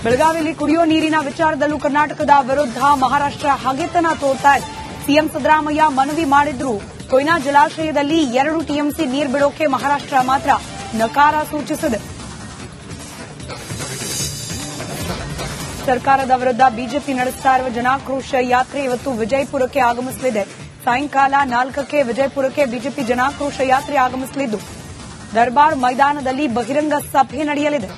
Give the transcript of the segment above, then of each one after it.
ಬೆಳಗಾವಿಯಲ್ಲಿ ಕುಡಿಯೋ ನೀರಿನ ವಿಚಾರದಲ್ಲೂ ಕರ್ನಾಟಕದ ವಿರುದ್ಧ ಮಹಾರಾಷ್ಟ್ರ ಹಗೆತನ ತೋರ್ತಾ ಇದೆ. ಸಿಎಂ ಸಿದ್ದರಾಮಯ್ಯ ಮನವಿ ಮಾಡಿದ್ರು. ಕೊಯ್ನಾ ಜಲಾಶಯದಲ್ಲಿ 2 ಟಿಎಂಸಿ ನೀರು ಬಿಡೋಕೆ ಮಹಾರಾಷ್ಟ್ರ ಮಾತ್ರ ನಕಾರ ಸೂಚಿಸಿದೆ. ಸರ್ಕಾರದ ವಿರುದ್ಧ ಬಿಜೆಪಿ ನಡೆಸ್ತಾ ಇರುವ ಜನಾಕ್ರೋಶ ಯಾತ್ರೆ ಇವತ್ತು ವಿಜಯಪುರಕ್ಕೆ ಆಗಮಿಸಲಿದೆ. ಸಾಯಂಕಾಲ 4ಕ್ಕೆ ವಿಜಯಪುರಕ್ಕೆ ಬಿಜೆಪಿ ಜನಾಕ್ರೋಶ ಯಾತ್ರೆ ಆಗಮಿಸಲಿದ್ದು ದರ್ಬಾರ್ ಮೈದಾನದಲ್ಲಿ ಬಹಿರಂಗ ಸಭೆ ನಡೆಯಲಿದೆ.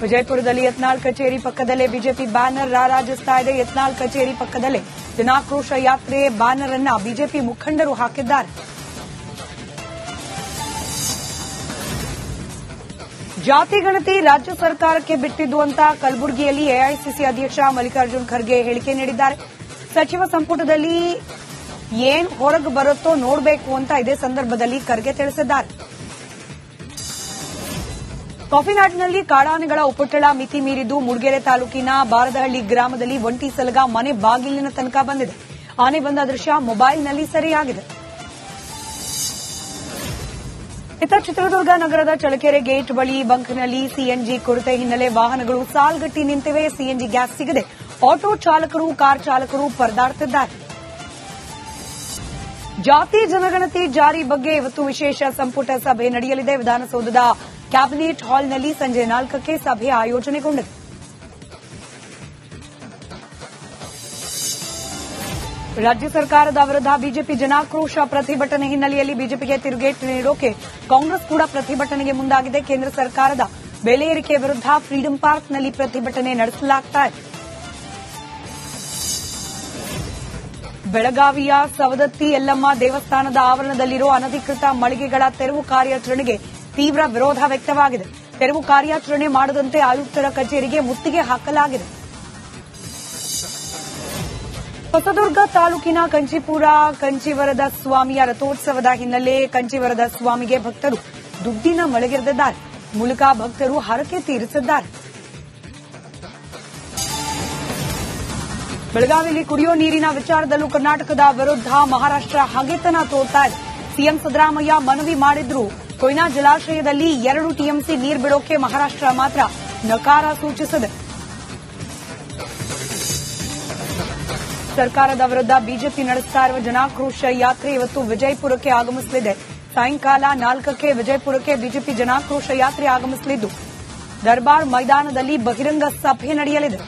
ವಿಜಯಪುರದಲ್ಲಿ ಯತ್ನಾಳ್ ಕಚೇರಿ ಪಕ್ಕದಲ್ಲೇ ಬಿಜೆಪಿ ಬ್ಯಾನರ್ ರಾರಾಜಿಸ್ತಾ ಇದೆ. ಯತ್ನಾಳ್ ಕಚೇರಿ ಪಕ್ಕದಲ್ಲೇ ಜನಾಕ್ರೋಶ ಯಾತ್ರೆ ಬ್ಯಾನರ್ ಅನ್ನ ಬಿಜೆಪಿ ಮುಖಂಡರು ಹಾಕಿದ್ದಾರೆ. ಜಾತಿ ಗಣತಿ ರಾಜ್ಯ ಸರ್ಕಾರಕ್ಕೆ ಬಿಟ್ಟಿದ್ದು ಅಂತ ಕಲಬುರಗಿಯಲ್ಲಿ ಎಐಸಿಸಿ ಅಧ್ಯಕ್ಷ ಮಲ್ಲಿಕಾರ್ಜುನ್ ಖರ್ಗೆ ಹೇಳಿಕೆ ನೀಡಿದ್ದಾರೆ. ಸಚಿವ ಸಂಪುಟದಲ್ಲಿ ಏನ್ ಹೊರಗೆ ಬರುತ್ತೋ ನೋಡಬೇಕು ಅಂತ ಇದೇ ಸಂದರ್ಭದಲ್ಲಿ ಖರ್ಗೆ ತಿಳಿಸಿದ್ದಾರೆ. ಕಾಫಿನಾಡ್ನಲ್ಲಿ ಕಾಡಾನೆಗಳ ಉಪಟಳ ಮಿತಿ ಮೀರಿದ್ದು ಮೂಡಿಗೆರೆ ತಾಲೂಕಿನ ಬಾರದಹಳ್ಳಿ ಗ್ರಾಮದಲ್ಲಿ ಒಂಟಿ ಸಲಗ ಮನೆ ಬಾಗಿಲಿನ ತನಕ ಬಂದಿದೆ. ಆನೆ ಬಂದ ದೃಶ್ಯ ಮೊಬೈಲ್ನಲ್ಲಿ ಸೆರೆಯಾಗಿದೆ. ಇತ್ತ ಚಿತ್ರದುರ್ಗ ನಗರದ ಚಳ್ಳಕೆರೆ ಗೇಟ್ ಬಳಿ ಬಂಕ್ನಲ್ಲಿ ಸಿಎನ್ಜಿ ಕೊರತೆ ಹಿನ್ನೆಲೆ ವಾಹನಗಳು ಸಾಲ್ಗಟ್ಟಿ ನಿಂತಿವೆ. ಸಿಎನ್ಜಿ ಗ್ಯಾಸ್ ಸಿಗದೆ ಆಟೋ ಚಾಲಕರು, ಕಾರ್ ಚಾಲಕರು ಪರದಾಡುತ್ತಿದ್ದಾರೆ. ಜಾತಿ ಜನಗಣತಿ ಜಾರಿ ಬಗ್ಗೆ ಇವತ್ತು ವಿಶೇಷ ಸಂಪುಟ ಸಭೆ ನಡೆಯಲಿದೆ. ವಿಧಾನಸೌಧದ ಕ್ಯಾಬಿನೆಟ್ ಹಾಲ್ನಲ್ಲಿ ಸಂಜೆ 4ಕ್ಕೆ ಸಭೆ ಆಯೋಜನೆಗೊಂಡಿದೆ. ರಾಜ್ಯ ಸರ್ಕಾರದ ವಿರುದ್ಧ ಬಿಜೆಪಿ ಜನಾಕ್ರೋಶ ಪ್ರತಿಭಟನೆ ಹಿನ್ನೆಲೆಯಲ್ಲಿ ಬಿಜೆಪಿಗೆ ತಿರುಗೇಟು ನೀಡೋಕೆ ಕಾಂಗ್ರೆಸ್ ಕೂಡ ಪ್ರತಿಭಟನೆಗೆ ಮುಂದಾಗಿದೆ. ಕೇಂದ್ರ ಸರ್ಕಾರದ ಬೆಲೆ ಏರಿಕೆ ವಿರುದ್ಧ ಫ್ರೀಡಂ ಪಾರ್ಕ್ನಲ್ಲಿ ಪ್ರತಿಭಟನೆ ನಡೆಸಲಾಗುತ್ತಿದೆ. ಬೆಳಗಾವಿಯ ಸವದತ್ತಿ ಯಲ್ಲಮ್ಮ ದೇವಸ್ಥಾನದ ಆವರಣದಲ್ಲಿರುವ ಅನಧಿಕೃತ ಮಳಿಗೆಗಳ ತೆರವು ಕಾರ್ಯಾಚರಣೆಗೆ ತೀವ್ರ ವಿರೋಧ ವ್ಯಕ್ತವಾಗಿದೆ. ತೆರವು ಕಾರ್ಯಾಚರಣೆ ಮಾಡದಂತೆ ಆಯುಕ್ತರ ಕಚೇರಿಗೆ ಮುತ್ತಿಗೆ ಹಾಕಲಾಗಿದೆ. ಹೊಸದುರ್ಗ ತಾಲೂಕಿನ ಕಂಚಿಪುರ ಕಂಚಿವರದ ಸ್ವಾಮಿಯ ರಥೋತ್ಸವದ ಹಿನ್ನೆಲೆ ಕಂಚಿವರದ ಸ್ವಾಮಿಗೆ ಭಕ್ತರು ದುಡ್ಡಿನ ಮಳೆಗೆರೆದಿದ್ದಾರೆ. ಮೂಲಕ ಭಕ್ತರು ಹರಕೆ ತೀರಿಸಿದ್ದಾರೆ. ಬೆಳಗಾವಿಯಲ್ಲಿ ಕುಡಿಯೋ ನೀರಿನ ವಿಚಾರದಲ್ಲೂ ಕರ್ನಾಟಕದ ವಿರುದ್ಧ ಮಹಾರಾಷ್ಟ್ರ ಹಗೆತನ ತೋರ್ತಾ ಇದೆ. ಸಿಎಂ ಸಿದ್ದರಾಮಯ್ಯ ಮನವಿ ಮಾಡಿದ್ರು. ಕೊಯ್ನಾ ಜಲಾಶಯದಲ್ಲಿ 2 ಟಿಎಂಸಿ ನೀರು ಬಿಡೋಕೆ ಮಹಾರಾಷ್ಟ್ರ ಮಾತ್ರ ನಕಾರ ಸೂಚಿಸಿದೆ. ಸರ್ಕಾರದ ವಿರುದ್ಧ ಬಿಜೆಪಿ ನಡೆಸ್ತಾ ಇರುವ ಜನಾಕ್ರೋಶ ಯಾತ್ರೆ ಇವತ್ತು ವಿಜಯಪುರಕ್ಕೆ ಆಗಮಿಸಲಿದೆ. ಸಾಯಂಕಾಲ 4ಕ್ಕೆ ವಿಜಯಪುರಕ್ಕೆ ಬಿಜೆಪಿ ಜನಾಕ್ರೋಶ ಯಾತ್ರೆ ಆಗಮಿಸಲಿದ್ದು ದರ್ಬಾರ್ ಮೈದಾನದಲ್ಲಿ ಬಹಿರಂಗ ಸಭೆ ನಡೆಯಲಿದೆ.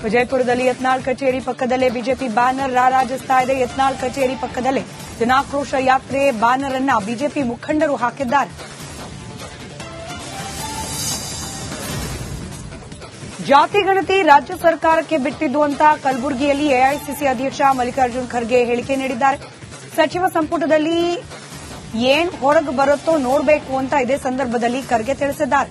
ವಿಜಯಪುರದಲ್ಲಿ ಯತ್ನಾಳ್ ಕಚೇರಿ ಪಕ್ಕದಲ್ಲೇ ಬಿಜೆಪಿ ಬ್ಯಾನರ್ ರಾರಾಜಿಸ್ತಾ ಇದೆ. ಯತ್ನಾಳ್ ಕಚೇರಿ ಪಕ್ಕದಲ್ಲೇ ಜನಾಕ್ರೋಶ ಯಾತ್ರೆ ಬ್ಯಾನರ್ ಅನ್ನ ಬಿಜೆಪಿ ಮುಖಂಡರು ಹಾಕಿದ್ದಾರೆ. ಜಾತಿ ಗಣತಿ ರಾಜ್ಯ ಸರ್ಕಾರಕ್ಕೆ ಬಿಟ್ಟಿದ್ದು ಅಂತ ಕಲಬುರಗಿಯಲ್ಲಿ ಎಐಸಿಸಿ ಅಧ್ಯಕ್ಷ ಮಲ್ಲಿಕಾರ್ಜುನ್ ಖರ್ಗೆ ಹೇಳಿಕೆ ನೀಡಿದ್ದಾರೆ. ಸಚಿವ ಸಂಪುಟದಲ್ಲಿ ಏನ್ ಹೊರಗೆ ಬರುತ್ತೋ ನೋಡಬೇಕು ಅಂತ ಇದೇ ಸಂದರ್ಭದಲ್ಲಿ ಖರ್ಗೆ ತಿಳಿಸಿದ್ದಾರೆ.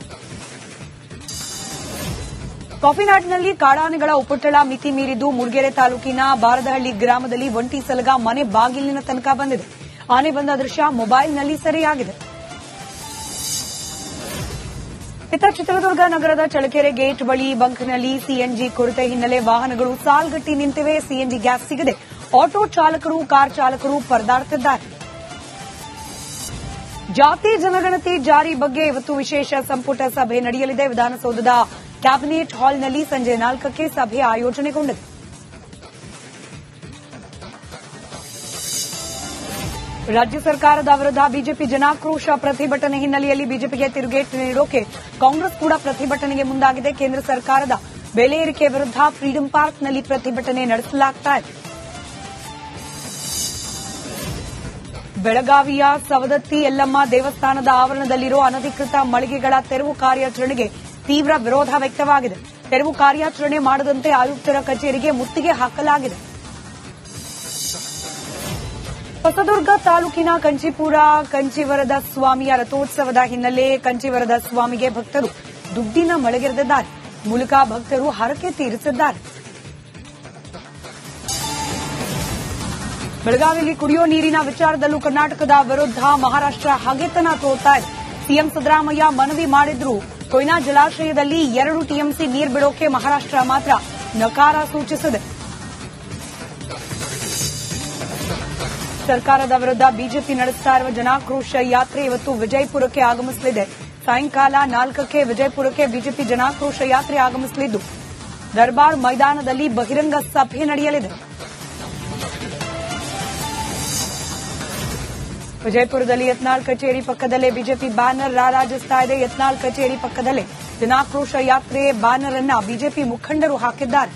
ಕಾಫಿನಾಡ್ನಲ್ಲಿ ಕಾಡಾನೆಗಳ ಉಪಟಳ ಮಿತಿ ಮೀರಿದ್ದು ಮೂಡಿಗೆರೆ ತಾಲೂಕಿನ ಬಾರದಹಳ್ಳಿ ಗ್ರಾಮದಲ್ಲಿ ಒಂಟಿ ಸಲಗ ಮನೆ ಬಾಗಿಲಿನ ತನಕ ಬಂದಿದೆ. ಆನೆ ಬಂದ ದೃಶ್ಯ ಮೊಬೈಲ್ನಲ್ಲಿ ಸೆರೆಯಾಗಿದೆ. ಇತ್ತ ಚಿತ್ರದುರ್ಗ ನಗರದ ಚಳ್ಳಕೆರೆ ಗೇಟ್ ಬಳಿ ಬಂಕ್ನಲ್ಲಿ ಸಿಎನ್ಜಿ ಕೊರತೆ ಹಿನ್ನೆಲೆ ವಾಹನಗಳು ಸಾಲ್ಗಟ್ಟಿ ನಿಂತಿವೆ. ಸಿಎನ್ಜಿ ಗ್ಯಾಸ್ ಸಿಗದೆ ಆಟೋ ಚಾಲಕರು, ಕಾರ್ ಚಾಲಕರು ಪರದಾಡುತ್ತಿದ್ದಾರೆ. ಜಾತಿ ಜನಗಣತಿ ಜಾರಿ ಬಗ್ಗೆ ಇವತ್ತು ವಿಶೇಷ ಸಂಪುಟ ಸಭೆ ನಡೆಯಲಿದೆ. ವಿಧಾನಸೌಧದ ಕ್ಯಾಬಿನೆಟ್ ಹಾಲ್ನಲ್ಲಿ ಸಂಜೆ 4ಕ್ಕೆ ಸಭೆ ಆಯೋಜನೆಗೊಂಡಿದೆ. ರಾಜ್ಯ ಸರ್ಕಾರದ ವಿರುದ್ಧ ಬಿಜೆಪಿ ಜನಾಕ್ರೋಶ ಪ್ರತಿಭಟನೆ ಹಿನ್ನೆಲೆಯಲ್ಲಿ ಬಿಜೆಪಿಗೆ ತಿರುಗೇಟು ನೀಡೋಕೆ ಕಾಂಗ್ರೆಸ್ ಕೂಡ ಪ್ರತಿಭಟನೆಗೆ ಮುಂದಾಗಿದೆ. ಕೇಂದ್ರ ಸರ್ಕಾರದ ಬೆಲೆ ಏರಿಕೆ ವಿರುದ್ಧ ಫ್ರೀಡಂ ಪಾರ್ಕ್ನಲ್ಲಿ ಪ್ರತಿಭಟನೆ ನಡೆಸಲಾಗುತ್ತಿದೆ. ಬೆಳಗಾವಿಯ ಸವದತ್ತಿ ಯಲ್ಲಮ್ಮ ದೇವಸ್ಥಾನದ ಆವರಣದಲ್ಲಿರುವ ಅನಧಿಕೃತ ಮಳಿಗೆಗಳ ತೆರವು ಕಾರ್ಯಾಚರಣೆಗೆ ತೀವ್ರ ವಿರೋಧ ವ್ಯಕ್ತವಾಗಿದೆ. ತೆರವು ಕಾರ್ಯಾಚರಣೆ ಮಾಡದಂತೆ ಆಯುಕ್ತರ ಕಚೇರಿಗೆ ಮುತ್ತಿಗೆ ಹಾಕಲಾಗಿದೆ. ಹೊಸದುರ್ಗ ತಾಲೂಕಿನ ಕಂಚಿಪುರ ಕಂಚಿವರದ ಸ್ವಾಮಿಯ ರಥೋತ್ಸವದ ಹಿನ್ನೆಲೆ ಕಂಚಿವರದ ಸ್ವಾಮಿಗೆ ಭಕ್ತರು ದುಡ್ಡಿನ ಮಳೆಗೆರೆದಿದ್ದಾರೆ. ಮೂಲಕ ಭಕ್ತರು ಹರಕೆ ತೀರಿಸಿದ್ದಾರೆ. ಬೆಳಗಾವಿಯಲ್ಲಿ ಕುಡಿಯೋ ನೀರಿನ ವಿಚಾರದಲ್ಲೂ ಕರ್ನಾಟಕದ ವಿರುದ್ಧ ಮಹಾರಾಷ್ಟ್ರ ಹಗೆತನ ತೋರ್ತಾ ಇದೆ. ಸಿಎಂ ಸಿದ್ದರಾಮಯ್ಯ ಮನವಿ ಮಾಡಿದ್ರು. ಕೊಯ್ನಾ ಜಲಾಶಯದಲ್ಲಿ 2 ಟಿಎಂಸಿ ನೀರು ಬಿಡೋಕೆ ಮಹಾರಾಷ್ಟ್ರ ಮಾತ್ರ ನಕಾರ ಸೂಚಿಸಿದೆ. ಸರ್ಕಾರದ ವಿರುದ್ಧ ಬಿಜೆಪಿ ನಡೆಸ್ತಾ ಇರುವ ಜನಾಕ್ರೋಶ ಯಾತ್ರೆ ಇವತ್ತು ವಿಜಯಪುರಕ್ಕೆ ಆಗಮಿಸಲಿದೆ. ಸಾಯಂಕಾಲ 4ಕ್ಕೆ ವಿಜಯಪುರಕ್ಕೆ ಬಿಜೆಪಿ ಜನಾಕ್ರೋಶ ಯಾತ್ರೆ ಆಗಮಿಸಲಿದ್ದು ದರ್ಬಾರ್ ಮೈದಾನದಲ್ಲಿ ಬಹಿರಂಗ ಸಭೆ ನಡೆಯಲಿದೆ. ವಿಜಯಪುರದಲ್ಲಿ ಯತ್ನಾಳ್ ಕಚೇರಿ ಪಕ್ಕದಲ್ಲೇ ಬಿಜೆಪಿ ಬ್ಯಾನರ್ ರಾರಾಜಿಸ್ತಾ ಇದೆ. ಯತ್ನಾಳ್ ಕಚೇರಿ ಪಕ್ಕದಲ್ಲೇ ಜನಾಕ್ರೋಶ ಯಾತ್ರೆ ಬ್ಯಾನರ್ ಅನ್ನ ಬಿಜೆಪಿ ಮುಖಂಡರು ಹಾಕಿದ್ದಾರೆ.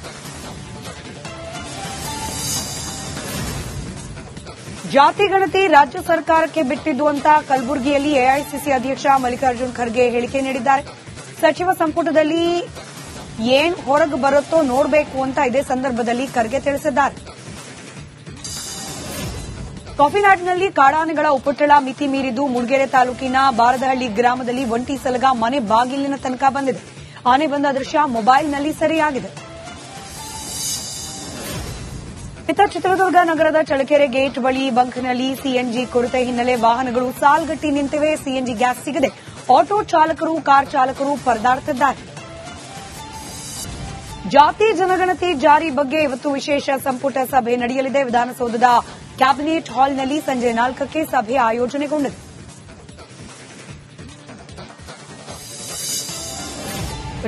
ಜಾತಿ ಗಣತಿ ರಾಜ್ಯ ಸರ್ಕಾರಕ್ಕೆ ಬಿಟ್ಟಿದ್ದು ಅಂತ ಕಲಬುರಗಿಯಲ್ಲಿ ಎಐಸಿಸಿ ಅಧ್ಯಕ್ಷ ಮಲ್ಲಿಕಾರ್ಜುನ್ ಖರ್ಗೆ ಹೇಳಿಕೆ ನೀಡಿದ್ದಾರೆ. ಸಚಿವ ಸಂಪುಟದಲ್ಲಿ ಏನ್ ಹೊರಗೆ ಬರುತ್ತೋ ನೋಡಬೇಕು ಅಂತ ಇದೇ ಸಂದರ್ಭದಲ್ಲಿ ಖರ್ಗೆ ತಿಳಿಸಿದ್ದಾರೆ. ಕಾಫಿನಾಡಿನಲ್ಲಿ ಕಾಡಾನೆಗಳ ಉಪಟಳ ಮಿತಿ ಮೀರಿದ್ದು ಮೂಡಿಗೆರೆ ತಾಲೂಕಿನ ಬಾರದಹಳ್ಳಿ ಗ್ರಾಮದಲ್ಲಿ ಒಂಟಿ ಸಲಗ ಮನೆ ಬಾಗಿಲಿನ ತನಕ ಬಂದಿದೆ. ಆನೆ ಬಂದ ದೃಶ್ಯ ಮೊಬೈಲ್ನಲ್ಲಿ ಸೆರೆಯಾಗಿದೆ. ಇತ್ತ ಚಿತ್ರದುರ್ಗ ನಗರದ ಚಳ್ಳಕೆರೆ ಗೇಟ್ ಬಳಿ ಬಂಕ್ನಲ್ಲಿ ಸಿಎನ್ಜಿ ಕೊರತೆ ಹಿನ್ನೆಲೆ ವಾಹನಗಳು ಸಾಲ್ಗಟ್ಟಿ ನಿಂತಿವೆ. ಸಿಎನ್ಜಿ ಗ್ಯಾಸ್ ಸಿಗದೆ ಆಟೋ ಚಾಲಕರು, ಕಾರ್ ಚಾಲಕರು ಪರದಾಡುತ್ತಿದ್ದಾರೆ. ಜಾತಿ ಜನಗಣತಿ ಜಾರಿ ಬಗ್ಗೆ ಇವತ್ತು ವಿಶೇಷ ಸಂಪುಟ ಸಭೆ ನಡೆಯಲಿದೆ. ವಿಧಾನಸೌಧದ ಕ್ಯಾಬಿನೆಟ್ ಹಾಲ್ನಲ್ಲಿ ಸಂಜೆ 4ಕ್ಕೆ ಸಭೆ ಆಯೋಜನೆಗೊಂಡಿದೆ.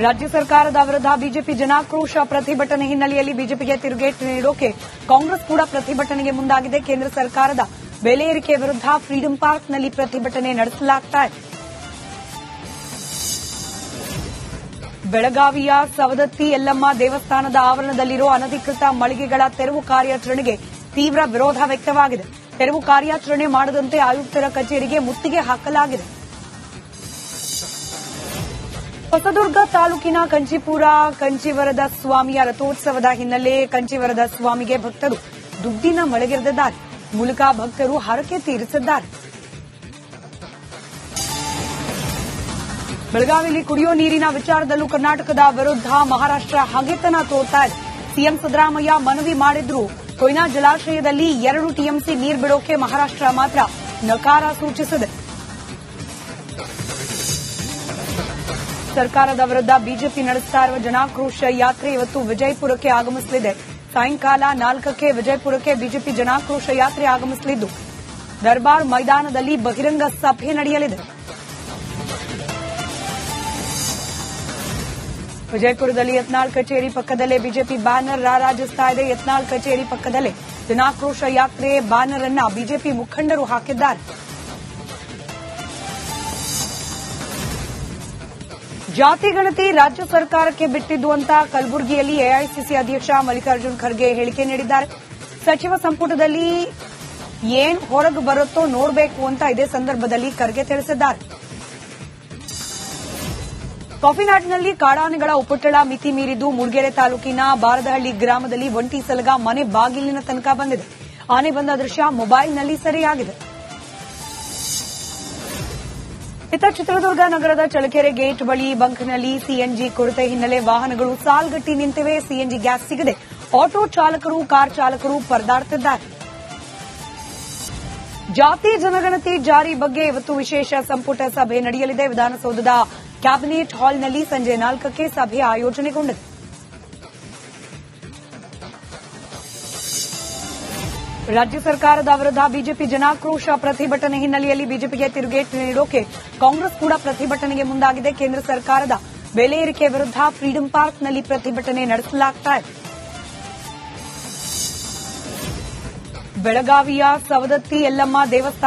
ರಾಜ್ಯ ಸರ್ಕಾರದ ವಿರುದ್ಧ ಬಿಜೆಪಿ ಜನಾಕ್ರೋಶ ಪ್ರತಿಭಟನೆ ಹಿನ್ನೆಲೆಯಲ್ಲಿ ಬಿಜೆಪಿಗೆ ತಿರುಗೇಟು ನೀಡೋಕೆ ಕಾಂಗ್ರೆಸ್ ಕೂಡ ಪ್ರತಿಭಟನೆಗೆ ಮುಂದಾಗಿದೆ. ಕೇಂದ್ರ ಸರ್ಕಾರದ ಬೆಲೆ ಏರಿಕೆ ವಿರುದ್ಧ ಫ್ರೀಡಂ ಪಾರ್ಕ್ನಲ್ಲಿ ಪ್ರತಿಭಟನೆ ನಡೆಸಲಾಗ್ತಾ ಇದೆ. ಬೆಳಗಾವಿಯ ಸವದತ್ತಿ ಯಲ್ಲಮ್ಮ ದೇವಸ್ಥಾನದ ಆವರಣದಲ್ಲಿರುವ ಅನಧಿಕೃತ ಮಳಿಗೆಗಳ ತೆರವು ಕಾರ್ಯಾಚರಣೆಗೆ ತೀವ್ರ ವಿರೋಧ ವ್ಯಕ್ತವಾಗಿದೆ. ತೆರವು ಕಾರ್ಯಾಚರಣೆ ಮಾಡದಂತೆ ಆಯುಕ್ತರ ಕಚೇರಿಗೆ ಮುತ್ತಿಗೆ ಹಾಕಲಾಗಿದೆ. ಹೊಸದುರ್ಗ ತಾಲೂಕಿನ ಕಂಚಿಪುರ ಕಂಚಿವರದ ಸ್ವಾಮಿಯ ರಥೋತ್ಸವದ ಹಿನ್ನೆಲೆ ಕಂಚಿವರದ ಸ್ವಾಮಿಗೆ ಭಕ್ತರು ದುಡ್ಡಿನ ಮಳೆಗೆರೆದಿದ್ದಾರೆ. ಮೂಲಕ ಭಕ್ತರು ಹರಕೆ ತೀರಿಸಿದ್ದಾರೆ. ಬೆಳಗಾವಿಯಲ್ಲಿ ಕುಡಿಯೋ ನೀರಿನ ವಿಚಾರದಲ್ಲೂ ಕರ್ನಾಟಕದ ವಿರುದ್ಧ ಮಹಾರಾಷ್ಟ್ರ ಹಗೆತನ ತೋರ್ತಾ ಇದೆ. ಸಿಎಂ ಸಿದ್ದರಾಮಯ್ಯ ಮನವಿ ಮಾಡಿದ್ರು ಕೊಯ್ನಾ ಜಲಾಶಯದಲ್ಲಿ 2 ಟಿಎಂಸಿ ನೀರು ಬಿಡೋಕೆ ಮಹಾರಾಷ್ಟ್ರ ಮಾತ್ರ ನಕಾರ ಸೂಚಿಸಿದೆ. ಸರ್ಕಾರದ ವಿರುದ್ಧ ಬಿಜೆಪಿ ನಡೆಸ್ತಾ ಇರುವ ಜನಾಕ್ರೋಶ ಯಾತ್ರೆ ಇವತ್ತು ವಿಜಯಪುರಕ್ಕೆ ಆಗಮಿಸಲಿದೆ. ಸಾಯಂಕಾಲ 4ಕ್ಕೆ ವಿಜಯಪುರಕ್ಕೆ ಬಿಜೆಪಿ ಜನಾಕ್ರೋಶ ಯಾತ್ರೆ ಆಗಮಿಸಲಿದ್ದು ದರ್ಬಾರ್ ಮೈದಾನದಲ್ಲಿ ಬಹಿರಂಗ ಸಭೆ ನಡೆಯಲಿದೆ. ವಿಜಯಪುರದಲ್ಲಿ ಯತ್ನಾಳ್ ಕಚೇರಿ ಪಕ್ಕದಲ್ಲೇ ಬಿಜೆಪಿ ಬ್ಯಾನರ್ ರಾರಾಜಿಸ್ತಾ ಇದೆ. ಯತ್ನಾಳ್ ಕಚೇರಿ ಪಕ್ಕದಲ್ಲೇ ಜನಾಕ್ರೋಶ ಯಾತ್ರೆ ಬ್ಯಾನರ್ ಅನ್ನ ಬಿಜೆಪಿ ಮುಖಂಡರು ಹಾಕಿದ್ದಾರೆ. ಜಾತಿ ಗಣತಿ ರಾಜ್ಯ ಸರ್ಕಾರಕ್ಕೆ ಬಿಟ್ಟಿದ್ದು ಅಂತ ಕಲಬುರಗಿಯಲ್ಲಿ ಎಐಸಿಸಿ ಅಧ್ಯಕ್ಷ ಮಲ್ಲಿಕಾರ್ಜುನ್ ಖರ್ಗೆ ಹೇಳಿಕೆ ನೀಡಿದ್ದಾರೆ. ಸಚಿವ ಸಂಪುಟದಲ್ಲಿ ಏನ್ ಹೊರಗೆ ಬರುತ್ತೋ ನೋಡಬೇಕು ಅಂತ ಇದೇ ಸಂದರ್ಭದಲ್ಲಿ ಖರ್ಗೆ ತಿಳಿಸಿದ್ದಾರೆ. ಕಾಫಿನಾಡಿನಲ್ಲಿ ಕಾಡಾನೆಗಳ ಉಪಟಳ ಮಿತಿ ಮೀರಿದ್ದು ಮೂಡಿಗೆರೆ ತಾಲೂಕಿನ ಬಾರದಹಳ್ಳಿ ಗ್ರಾಮದಲ್ಲಿ ಒಂಟಿ ಸಲಗ ಮನೆ ಬಾಗಿಲಿನ ತನಕ ಬಂದಿದೆ. ಆನೆ ಬಂದ ದೃಶ್ಯ ಮೊಬೈಲ್ನಲ್ಲಿ ಸೆರೆಯಾಗಿದೆ. ಇತ್ತ ಚಿತ್ರದುರ್ಗ ನಗರದ ಚಳ್ಳಕೆರೆ ಗೇಟ್ ಬಳಿ ಬಂಕ್ನಲ್ಲಿ ಸಿಎನ್ಜಿ ಕೊರತೆ ಹಿನ್ನೆಲೆ ವಾಹನಗಳು ಸಾಲ್ಗಟ್ಟಿ ನಿಂತಿವೆ. ಸಿಎನ್ಜಿ ಗ್ಯಾಸ್ ಸಿಗದೆ ಆಟೋ ಚಾಲಕರು, ಕಾರ್ ಚಾಲಕರು ಪರದಾಡುತ್ತಿದ್ದಾರೆ. ಜಾತಿ ಜನಗಣತಿ ಜಾರಿ ಬಗ್ಗೆ ಇವತ್ತು ವಿಶೇಷ ಸಂಪುಟ ಸಭೆ ನಡೆಯಲಿದೆ. ವಿಧಾನಸೌಧದ ಕ್ಯಾಬಿನೆಟ್ ಹಾಲ್ನಲ್ಲಿ ಸಂಜೆ 4ಕ್ಕೆ ಸಭೆ ಆಯೋಜನೆಗೊಂಡಿದೆ. ರಾಜ್ಯ ಸರ್ಕಾರದ ವಿರುದ್ಧ ಬಿಜೆಪಿ ಜನಾಕ್ರೋಶ ಪ್ರತಿಭಟನೆ ಹಿನ್ನೆಲೆಯಲ್ಲಿ ಬಿಜೆಪಿಗೆ ತಿರುಗೇಟು ನೀಡೋಕೆ ಕಾಂಗ್ರೆಸ್ ಕೂಡ ಪ್ರತಿಭಟನೆಗೆ ಮುಂದಾಗಿದೆ. ಕೇಂದ್ರ ಸರ್ಕಾರದ ಬೆಲೆ ಏರಿಕೆ ವಿರುದ್ಧ ಫ್ರೀಡಂ ಪಾರ್ಕ್ನಲ್ಲಿ ಪ್ರತಿಭಟನೆ ನಡೆಸಲಾಗ್ತಾ ಇದೆ. ಬೆಳಗಾವಿಯ ಸವದತ್ತಿ ಯಲ್ಲಮ್ಮ ದೇವಸ್ಥಾನ